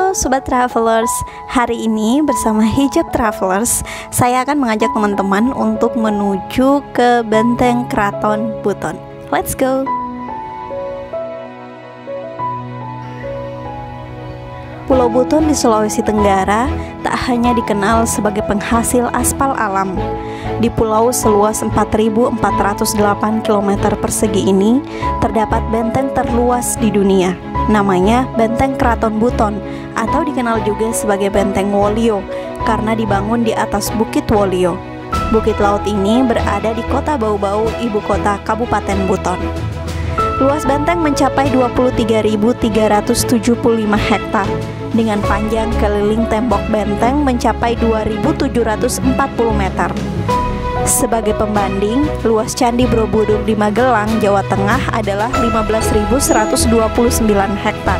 Halo Sobat Travelers, hari ini bersama Hijab Travelers, saya akan mengajak teman-teman untuk menuju ke Benteng Keraton Buton. Let's go! Pulau Buton di Sulawesi Tenggara tak hanya dikenal sebagai penghasil aspal alam. Di pulau seluas 4.408 km persegi ini terdapat benteng terluas di dunia. Namanya Benteng Keraton Buton atau dikenal juga sebagai Benteng Wolio karena dibangun di atas Bukit Wolio. Bukit laut ini berada di Kota Bau-Bau, ibu kota Kabupaten Buton. Luas benteng mencapai 23.375 hektar dengan panjang keliling tembok benteng mencapai 2.740 meter. Sebagai pembanding, luas Candi Borobudur di Magelang, Jawa Tengah adalah 15.129 hektar.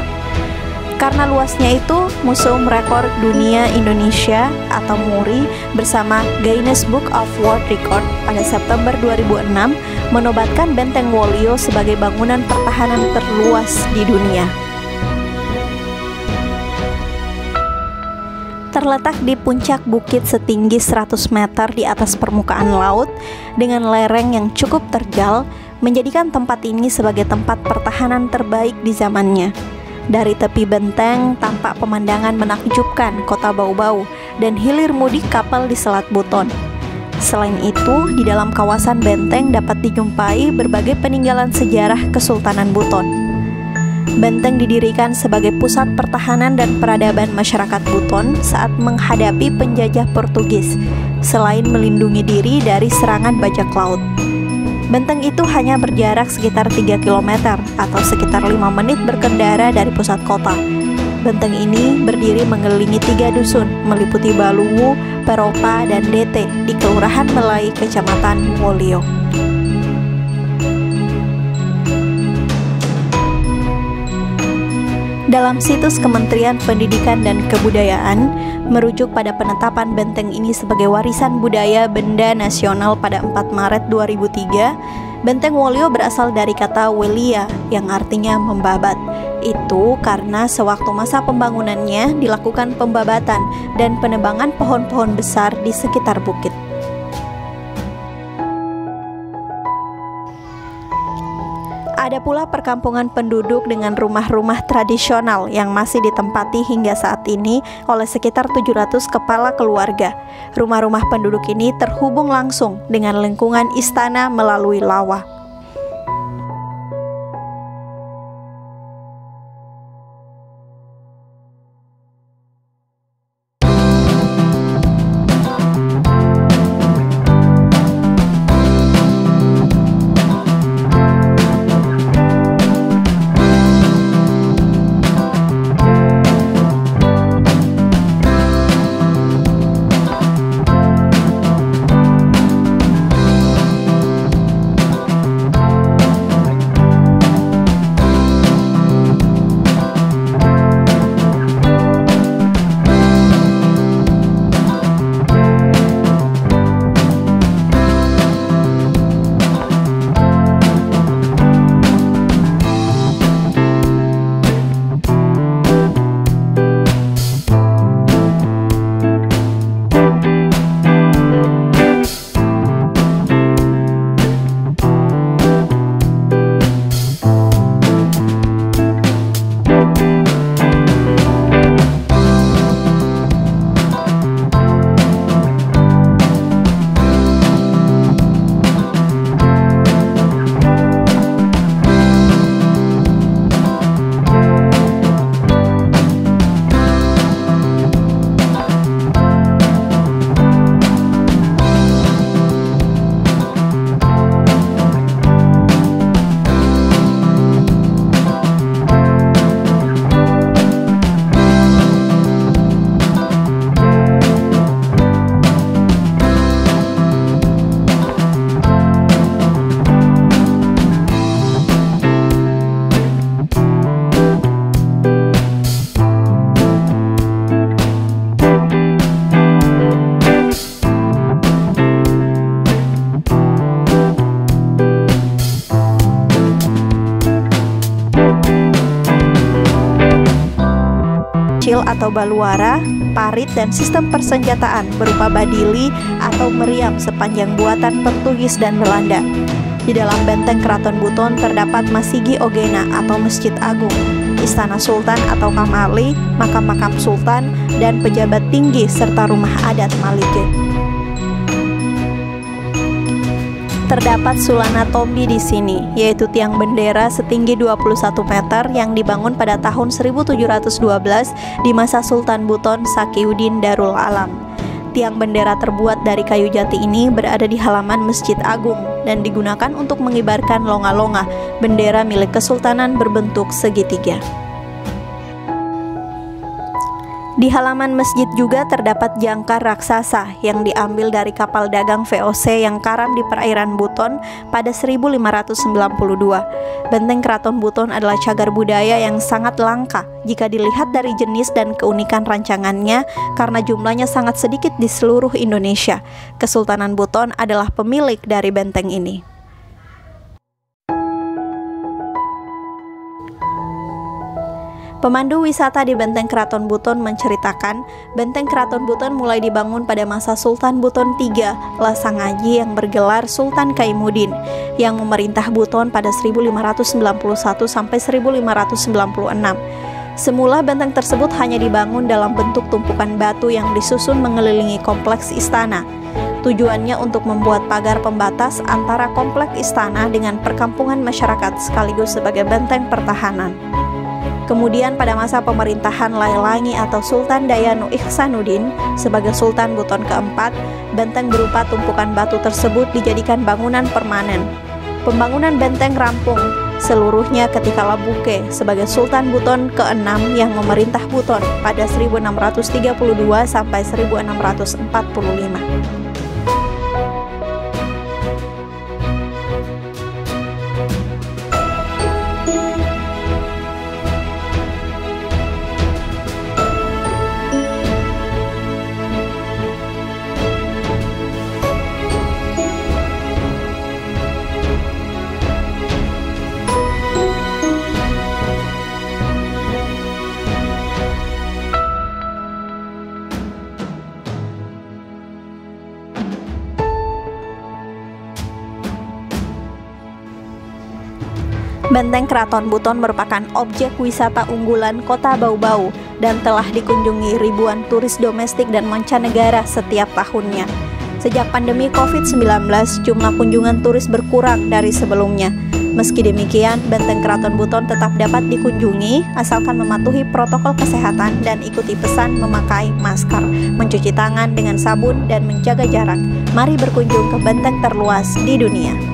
Karena luasnya itu, Museum Rekor Dunia Indonesia atau MURI bersama Guinness Book of World Record pada September 2006 menobatkan Benteng Wolio sebagai bangunan pertahanan terluas di dunia. Terletak di puncak bukit setinggi 100 meter di atas permukaan laut dengan lereng yang cukup terjal, menjadikan tempat ini sebagai tempat pertahanan terbaik di zamannya. Dari tepi benteng tampak pemandangan menakjubkan Kota Bau-Bau dan hilir mudik kapal di Selat Buton. Selain itu, di dalam kawasan benteng dapat dijumpai berbagai peninggalan sejarah Kesultanan Buton. Benteng didirikan sebagai pusat pertahanan dan peradaban masyarakat Buton saat menghadapi penjajah Portugis, selain melindungi diri dari serangan bajak laut. Benteng itu hanya berjarak sekitar 3 km atau sekitar 5 menit berkendara dari pusat kota. Benteng ini berdiri mengelilingi 3 dusun, meliputi Baluwu, Peropa, dan Dete di Kelurahan Melai, Kecamatan Wolio. Dalam situs Kementerian Pendidikan dan Kebudayaan merujuk pada penetapan benteng ini sebagai warisan budaya benda nasional pada 4 Maret 2003, Benteng Wolio berasal dari kata Welia yang artinya membabat. Itu karena sewaktu masa pembangunannya dilakukan pembabatan dan penebangan pohon-pohon besar di sekitar bukit. Ada pula perkampungan penduduk dengan rumah-rumah tradisional yang masih ditempati hingga saat ini oleh sekitar 700 kepala keluarga. Rumah-rumah penduduk ini terhubung langsung dengan lingkungan istana melalui lawah. atau baluara, parit, dan sistem persenjataan berupa badili atau meriam sepanjang buatan Portugis dan Belanda. Di dalam benteng Keraton Buton terdapat Masigi Ogena atau Masjid Agung, Istana Sultan atau Kamali, makam-makam sultan, dan pejabat tinggi serta rumah adat Malije. Terdapat Sulana Tombi di sini, yaitu tiang bendera setinggi 21 meter yang dibangun pada tahun 1712 di masa Sultan Buton Sakiuddin Darul Alam. Tiang bendera terbuat dari kayu jati ini berada di halaman Masjid Agung dan digunakan untuk mengibarkan longa-longa, bendera milik kesultanan berbentuk segitiga. Di halaman masjid juga terdapat jangkar raksasa yang diambil dari kapal dagang VOC yang karam di perairan Buton pada 1592. Benteng Keraton Buton adalah cagar budaya yang sangat langka jika dilihat dari jenis dan keunikan rancangannya karena jumlahnya sangat sedikit di seluruh Indonesia. Kesultanan Buton adalah pemilik dari benteng ini. Pemandu wisata di Benteng Keraton Buton menceritakan, Benteng Keraton Buton mulai dibangun pada masa Sultan Buton III, Lasangaji yang bergelar Sultan Kaimuddin, yang memerintah Buton pada 1591 sampai 1596. Semula benteng tersebut hanya dibangun dalam bentuk tumpukan batu yang disusun mengelilingi kompleks istana. Tujuannya untuk membuat pagar pembatas antara kompleks istana dengan perkampungan masyarakat sekaligus sebagai benteng pertahanan. Kemudian pada masa pemerintahan Lailangi atau Sultan Dayanu Ihsanuddin sebagai Sultan Buton keempat, benteng berupa tumpukan batu tersebut dijadikan bangunan permanen. Pembangunan benteng rampung seluruhnya ketika Labuke sebagai Sultan Buton ke-6 yang memerintah Buton pada 1632 sampai 1645. Benteng Keraton Buton merupakan objek wisata unggulan Kota Bau-Bau dan telah dikunjungi ribuan turis domestik dan mancanegara setiap tahunnya. Sejak pandemi COVID-19, jumlah kunjungan turis berkurang dari sebelumnya. Meski demikian, Benteng Keraton Buton tetap dapat dikunjungi asalkan mematuhi protokol kesehatan dan ikuti pesan memakai masker, mencuci tangan dengan sabun, dan menjaga jarak. Mari berkunjung ke benteng terluas di dunia.